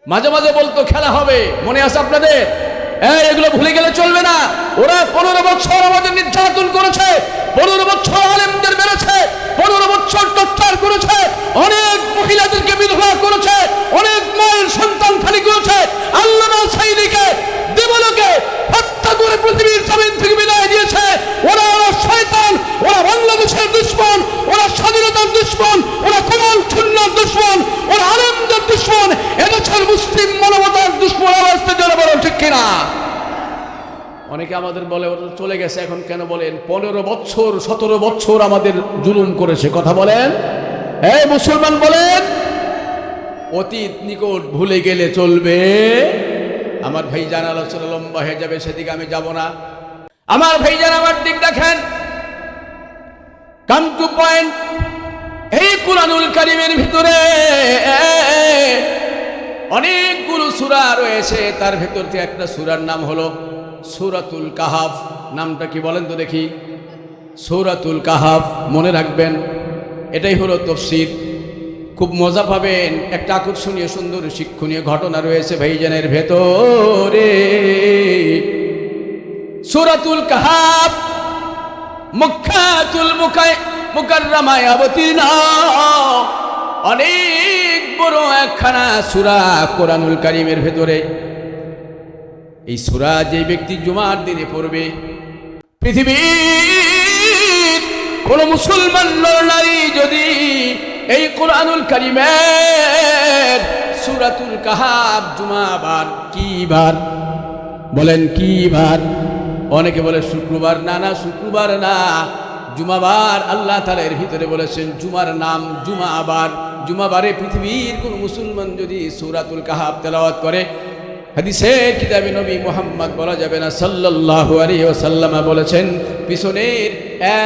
মাঝে মাঝে বলতো খেলা হবে, মনে আছে আপনাদের? এগুলো ভুলে গেলে চলবে না। ওরা 15 বছর আমাদের নির্যাতন করেছে, 15 বছর আলেমদের মেরেছে, 15 বছর টর্চার করেছে, অনেক মহিলাদেরকে বিধবা করেছে, অনেক মায়ের সন্তান খালি করেছে। আল্লামা সাঈদীকে দেবলোকে হত্যা করে পৃথিবীর জমিন থেকে বিদায় দিয়েছে। ওরা শয়তান, ওরা বাংলাদেশের দুশমন, ওরা স্বাধীনতার দুশমন, ওরা কোরআন সুন্নাহর দুশমন, ওরা আলেমদের দুশমন, এদেশের মুসলিম মানবতার দুশমন। অবস্থা যারা বলেন ঠিক কিনা? অনেকে আমাদের বলে ওরা চলে গেছে, এখন কেন বলেন? 15 বছর 17 বছর আমাদের জুলুম করেছে। কথা বলেন, এই মুসলমান বলেন, অতীত নিকট ভুলে গেলে চলবে? আমার ভাইজান আলোচনা লম্বা হয়ে যাবে, সেদিকে আমি যাব না। আমার ভাইজান আমার দিক দেখেন, কাম টু পয়েন্ট। এই কুরআনুল কারীমের ভিতরে অনেকগুলো সূরা রয়েছে, তার ভিতর থেকে একটা সূরার নাম হলো সূরাতুল কাহাফ। নামটা কি বলেন তো দেখি? সূরাতুল কাহাফ, মনে রাখবেন। এটাই হলো তাফসীর। খুব মজা পাবেন, একটা আকর্ষণীয় সুন্দর শিক্ষণীয় ঘটনা রয়েছে ভাইজানের ভেতরে। সূরাতুল কাহাফ মক্কাতুল মুকাররমায় অবতীর্ণ, অনেক বড় একখানা সূরা কোরআনুল কারীমের ভেতরে। এই সূরা যে ব্যক্তি জুমার দিনে পড়বে, পৃথিবীর কোন মুসলমান নারী যদি এই কোরআনুল কারীমের সূরাতুল কাহাফ জুমাবার কি বার বলেন, কি বার? অনেকে বলে শুক্রবার। না না, শুক্রবার না, জুমাবার। আল্লাহ তাআলা এর ভিতরে বলেছেন জুমার নাম জুমাবার। জুমাবারে পৃথিবীর কোন মুসলমান যদি সূরাতুল কাহাফ তেলাওয়াত করে, হাদিসের কিতাবে নবী মুহাম্মদ বলা যাবে না সাল্লাল্লাহু আলাইহি ওয়াসাল্লাম বলেছেন, পিছনের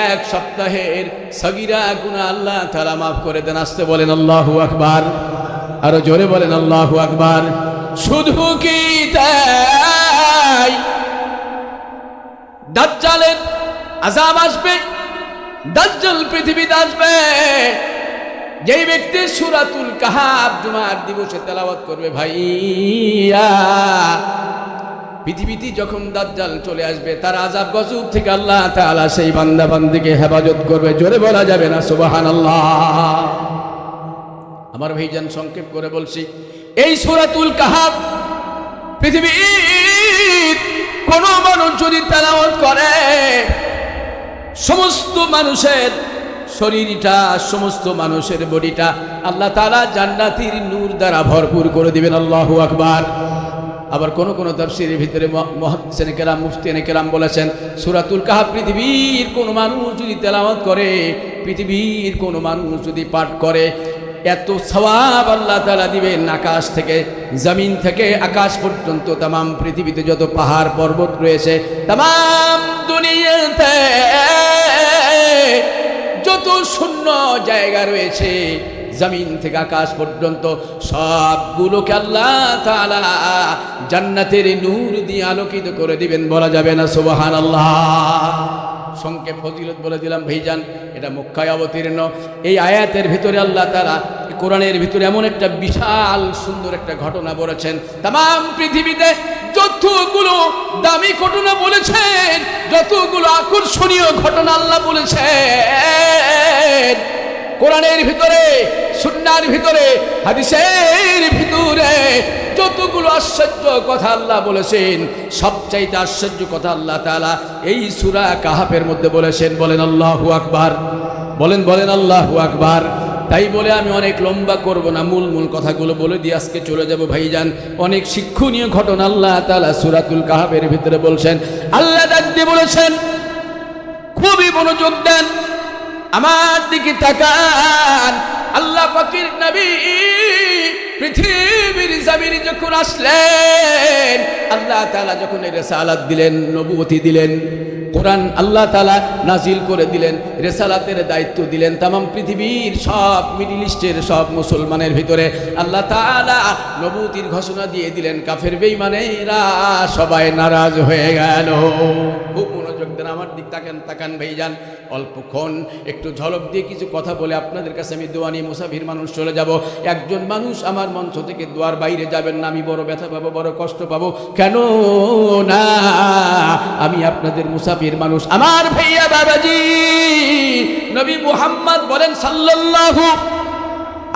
এক সপ্তাহের সগীরা গুনাহ আল্লাহ তাআলা মাফ করে দেন। আসতে বলেন আল্লাহু আকবার, আরো জোরে বলেন আল্লাহু আকবার। শুধু কি তাই, দাজ্জালের আযাব আসবে, দাজ্জাল পৃথিবীতে আসবে। যেই ব্যক্তি সূরাতুল কাহাফ জুমার দিবসে তেলাওয়াত করবে, ভাইয়া, পৃথিবীতে যখন দাজ্জাল চলে আসবে, তার আযাব গজব থেকে আল্লাহ তাআলা সেই বান্দা বান্দিকে হেফাজত করবে। জোরে বলা যাবে না সুবহানাল্লাহ? আমার ভাইজান সংক্ষেপ করে বলছি, এই সূরাতুল কাহাফ পৃথিবীর কোন মানুষ যদি তেলাওয়াত করে, সমস্ত মানুষের শরীরটা, সমস্ত মানুষের বডিটা আল্লাহ তাআলা জান্নাতের নূর দ্বারা ভরপুর করে দিবেন। আল্লাহু আকবার। আবার কোন কোন তাফসীরের ভিতরে মুহাদ্দিসিনে কেরাম, মুফতিনে কেরাম বলেছেন, সূরাতুল কাহাফ পৃথিবীর কোন মানুষ যদি তেলাওয়াত করে, পৃথিবীর কোন মানুষ যদি পাঠ করে, এত সওয়াব আল্লাহ তাআলা দিবেন, আকাশ থেকে, জমিন থেকে আকাশ পর্যন্ত तमाम পৃথিবীতে যত পাহাড় পর্বত রয়েছে, तमाम দুনিয়াতে যত শূন্য জায়গা রয়েছে, জমিন থেকে আকাশ পর্যন্ত সবগুলোকে আল্লাহ তাআলা জান্নাতের নূর দিয়ে আলোকিত করে দিবেন। বলা যাবে না সুবহানাল্লাহ? সংক্ষেপ ফজিলত বলে দিলাম ভাইজান, এটা মক্কায় অবতীর্ণ। এই আয়াতের ভিতরে আল্লাহ তাআলা কোরআনের ভিতরে এমন একটা বিশাল সুন্দর একটা ঘটনা বলেছেন। तमाम পৃথিবীতে যতগুলো দামি ঘটনা বলেছেন, যতগুলো আকর্ষণীয় ঘটনা আল্লাহ বলেছেন, কোরআনের ভিতরে, সুন্নাহর ভিতরে, হাদিসের ভিতরে যতগুলো আশ্চর্য কথা আল্লাহ বলেছেন, সবচাইতে আশ্চর্য কথা আল্লাহ তাআলা এই সূরা কাহাফের মধ্যে বলেছেন। বলেন আল্লাহু আকবার, বলেন বলেন আল্লাহু আকবার। তাই বলে আমি অনেক লম্বা করব না, মূল কথাগুলো বলে দিয়ে আজকে চলে যাব ভাইজান। অনেক শিক্ষণীয় ঘটনা আল্লাহ তাআলা সূরাতুল কাহাফের ভিতরে বলছেন। আল্লাহ ডাক দিয়ে বলেছেন, খুবই মনোযোগ দেন, আমার দিকে তাকান। আল্লাহ পাকের নবী পৃথিবীর জমিনে যখন আসলেন, আল্লাহ তাআলা যখন রিসালাত দিলেন, নবুয়তি দিলেন, কোরআন আল্লাহ তাআলা নাজিল করে দিলেন, রিসালাতের দায়িত্ব দিলেন तमाम পৃথিবীর সব মিডল ইস্টের সব মুসলমানের ভিতরে আল্লাহ তাআলা নবুয়তির ঘোষণা দিয়ে দিলেন। কাফের বেঈমানেরা সবাই নারাজ হয়ে গেল। খুব মনোযোগ দেন। আমার দিক তাকান, তাকান ভাইজান, অল্পক্ষণ একটু ঝলক দিয়ে কিছু কথা বলে আপনাদের কাছে আমি দোয়া নিয়ে মুসাফির মানুষ চলে যাব। একজন মানুষ আমার মঞ্চ থেকে দোয়ার বাইরে যাবেন না, আমি বড় ব্যথা পাবো, বড় কষ্ট পাবো। কেন না, আমি আপনাদের মুসাফির মানুষ। আমার ভাইয়া বাবাজি, নবী মুহাম্মদ বলেন সাল্লাল্লাহু,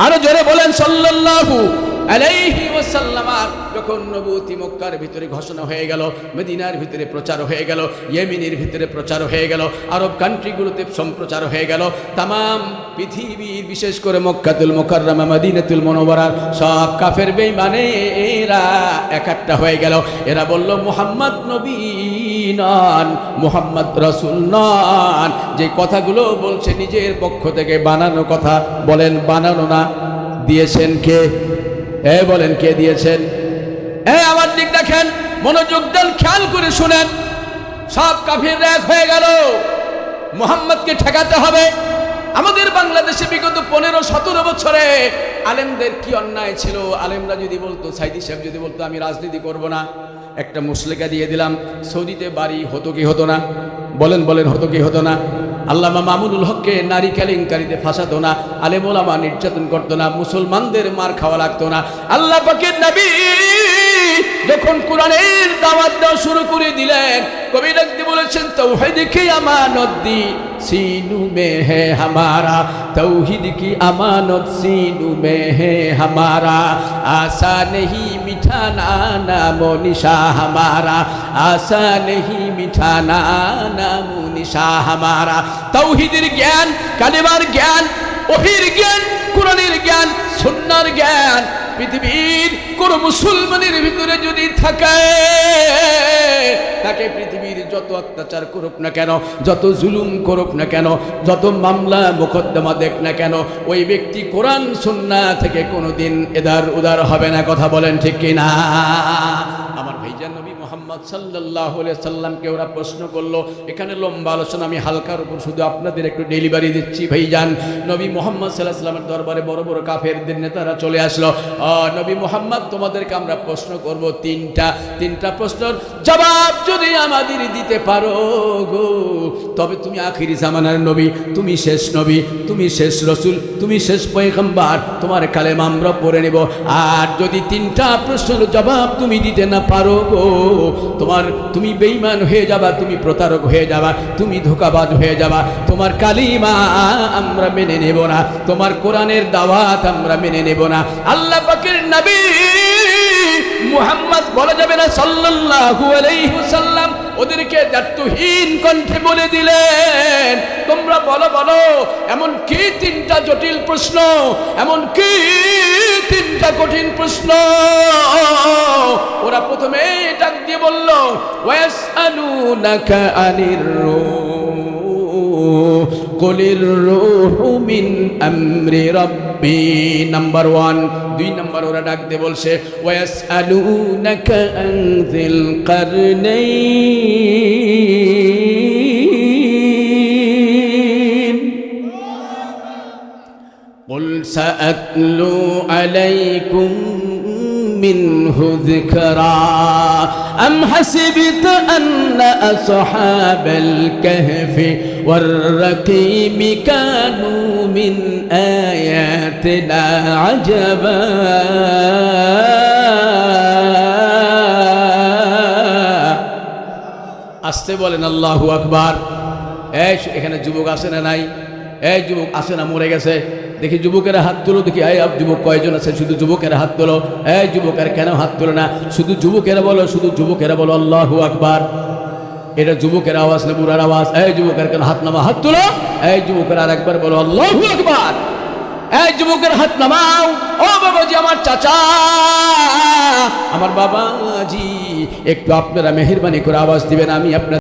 আরো জোরে বলেন সাল্লাল্লাহু আলাইহি ওয়াসাল্লাম। যখন নবুয়তি মক্কার ভিতরে ঘোষণা হয়ে গেল, মদিনার ভিতরে প্রচার হয়ে গেল, ইয়েমেনের ভিতরে প্রচার হয়ে গেল, আরব কান্ট্রিগুলোতে সম্প্রচার হয়ে গেল, তামাম পৃথিবীর বিশেষ করে মক্কাতুল মুকাররমা মদিনাতুল মুনাওয়ারা সব কাফের বেঈমানেরা একাট্টা হয়ে গেল। এরা বলল মুহাম্মদ নবী নন, মুহাম্মদ রাসূল নন। যে কথাগুলো বলছে নিজের পক্ষ থেকে বানানো কথা। বলেন বানানো না, দিয়েছেন কে? বলেন কে দিয়েছেন? আমার দিক দেখেন, মনোযোগ দেন, খেয়াল করে শুনেন। সব কাফিররা এক হয়ে গেল, মুহাম্মদকে ঠেকাতে হবে। আমাদের বাংলাদেশে বিগত 15-17 বছরে আলেমদের কি অন্যায় ছিল। আলেমরা যদি বলতো, সাইদি সাহেব যদি বলতো আমি রাজনীতি করব না, একটা মুসলেকা দিয়ে দিলাম, সৌদিতে বাড়ি, হতো কি হতো না? বলেন বলেন, হতো কি হতো না? আল্লামা মামুনুল হককে নারী কেলেঙ্কারিতে ফাঁসাতো না, আলেম ওলামা নির্যাতন করতো না, মুসলমানদের মার খাওয়া লাগতো না। আল্লাহ পাকের নবী যখন কোরআনের দাওয়াত দেওয়া শুরু করে দিলেন, কবি লিখতে বলেছেন তৌহিদ কি আমানত দি सीनू में है हमारा, तौहीद की अमानत सीनू में है हमारा, आशा नहीं मिठाना नामो निशा हमारा, आशा नहीं मिठाना नामो निशा हमारा। तौहीদের জ্ঞান, কালেমার জ্ঞান, ওহীর জ্ঞান, কোরআনের জ্ঞান, সুন্নাহর জ্ঞান পৃথিবীর কোন মুসলমানের ভিতরে যদি থাকে, তাকে পৃথিবীর যত অত্যাচার করুক না কেন, যত জুলুম করুক না কেন, যত মামলা মোকদ্দমা দেখ না কেন, ওই ব্যক্তি কোরআন সুন্নাহ থেকে কোনোদিন এদার উদার হবে না। কথা বলেন ঠিক কিনা? আমার ভাইজান নবী মুহাম্মদ সাল্লাল্লাহু আলাইহি সাল্লামকে ওরা প্রশ্ন করলো। এখানে লম্বা আলোচনা, আমি হালকার উপর শুধু আপনাদের একটু ডেলিভারি দিচ্ছি। ভাইজান নবী মুহাম্মদ সাল্লাল্লাহু আলাইহি সাল্লামের দরবারে বড় বড় কাফেরদের নেতারা চলে আসলো। নবী মুহাম্মদ, তোমাদেরকে আমরা প্রশ্ন করব তিনটা প্রশ্নের জবাব যদি আমাদের দিতে পারো গো, তবে তুমি আখিরি জামানার নবী, তুমি শেষ নবী, তুমি শেষ রসুল, তুমি শেষ পয়গম্বর, তোমার কালেমা আমরা পড়ে নেব। আর যদি তিনটা প্রশ্নের জবাব তুমি দিতে না পারো গো, তুমি বেঈমান হয়ে যাবা, তুমি প্রতারক হয়ে যাবা, তুমি ধোঁকাবাজ হয়ে যাবা, তোমার কালিমা আমরা মেনে নেব না, তোমার কোরআনের দাওয়াত আমরা মেনে নেব না। আল্লাহ পাকের নবী মুহাম্মদ বলা যাবে না সাল্লাল্লাহু আলাইহি ওয়াসাল্লাম ওদেরকে দায়িত্বহীন কণ্ঠে বলে দিলেন, তোমরা বলো বলো এমন কি তিনটা জটিল প্রশ্ন, এমন কি তিনটা কঠিন প্রশ্ন। ওরা প্রথমে ডাক দিয়ে বলল ওয়াসআলুনাকা আনির রূহ কুলির রূহু মিন আমরি রাব্বি। নাম্বার 1। 2 নম্বর ওরা ডাক দিয়ে বলছে ওয়াসআলুনাকা আন যিল কারনাইন কুল সাআতলু আলাইকুম মিনহু যিকরা আম হাসিবতা আন্না আসহাবাল কাহফি ওয়ার রাকিম কানু মিন আয়াতিনা আজাবা। আসতে বলেন আল্লাহু আকবার। এখানে যুবক আছে না নাই? যুবক আছে না মরে গেছে? দেখি যুবকেরা হাত তোলো, দেখি যুবক কয়জন আছে? শুধু যুবকেরা হাত তোলো। যুবকেরা কেন হাত তোলো না? শুধু যুবকেরা বলো, শুধু যুবকেরা বলো আল্লাহু আকবার। এটা যুবকের আওয়াজ না বুড়ার আওয়াজ? যুবকের কেন হাত নামা, হাত তোলো। যুবকের আর একবার বলো আল্লাহু আকবার। যুবকের হাত নামাও। ও বাবাজি, আমার চাচা, আমার বাবাজি, একটু আপনারা মেহেরবানি করে আওয়াজ দিবেন, আমি আপনার